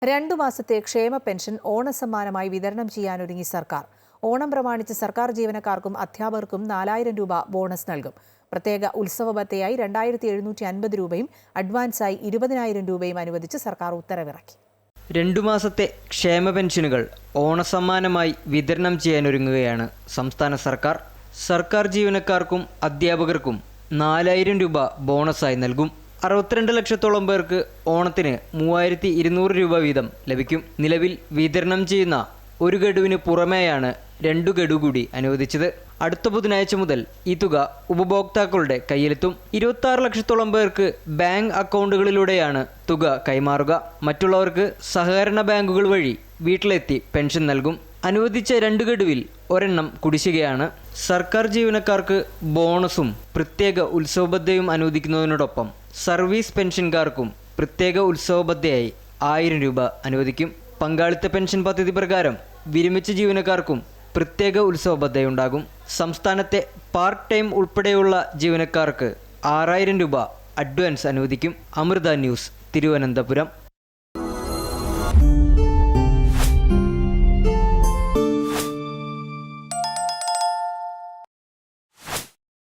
2 മാസത്തെ ക്ഷേമ പെൻഷൻ ഓണസമ്മാനമായി വിതരണം ചെയ്യാനൊരുങ്ങി സർക്കാർ. ഓണം പ്രമാണിച്ച് സർക്കാർ ജീവനക്കാർക്കും അധ്യാപകർക്കും 4000 രൂപ ബോണസ് നൽകും. പ്രത്യേക ഉത്സവ ഭത്തയായി 2750 രൂപയും അഡ്വാൻസായി 20000 രൂപയും അനുവദിച്ച് സർക്കാർ ഉത്തരവിറക്കി. 2 മാസത്തെ ക്ഷേമ പെൻഷനുകൾ ഓണസമ്മാനമായി വിതരണം ചെയ്യാനൊരുങ്ങുകയാണ് സംസ്ഥാന സർക്കാർ. സർക്കാർ ജീവനക്കാർക്കും അധ്യാപകർക്കും 4000 രൂപ ബോണസായി നൽകും. 62 ലക്ഷത്തോളം പേർക്ക് ഓണത്തിന് 3200 രൂപ വീതം ലഭിക്കും. നിലവിൽ വിതരണം ചെയ്യുന്ന ഒരു ഗഡുവിന് പുറമെയാണ് 2 ഗഡു കൂടി അനുവദിച്ചത്. അടുത്ത ബുധനാഴ്ച മുതൽ ഈ തുക ഉപഭോക്താക്കളുടെ കയ്യിലെത്തും. 26 ലക്ഷത്തോളം പേർക്ക് ബാങ്ക് അക്കൗണ്ടുകളിലൂടെയാണ് തുക കൈമാറുക. മറ്റുള്ളവർക്ക് സഹകരണ ബാങ്കുകൾ വഴി വീട്ടിലെത്തി പെൻഷൻ നൽകും. അനുവദിച്ച 2 ഗഡുവിൽ ഒരെണ്ണം കുടിശ്ശികയാണ്. സർക്കാർ ജീവനക്കാർക്ക് ബോണസും പ്രത്യേക ഉത്സവബത്തയും അനുവദിക്കുന്നതിനോടൊപ്പം സർവീസ് പെൻഷൻകാർക്കും പ്രത്യേക ഉത്സവബത്തയായി 1000 രൂപ അനുവദിക്കും. പങ്കാളിത്ത പെൻഷൻ പദ്ധതി പ്രകാരം വിരമിച്ച ജീവനക്കാർക്കും പ്രത്യേക ഉത്സവബത്തയുണ്ടാകും. സംസ്ഥാനത്തെ പാർട്ട് ടൈം ഉൾപ്പെടെയുള്ള ജീവനക്കാർക്ക് 6000 രൂപ അഡ്വാൻസ് അനുവദിക്കും. അമൃത ന്യൂസ്, തിരുവനന്തപുരം.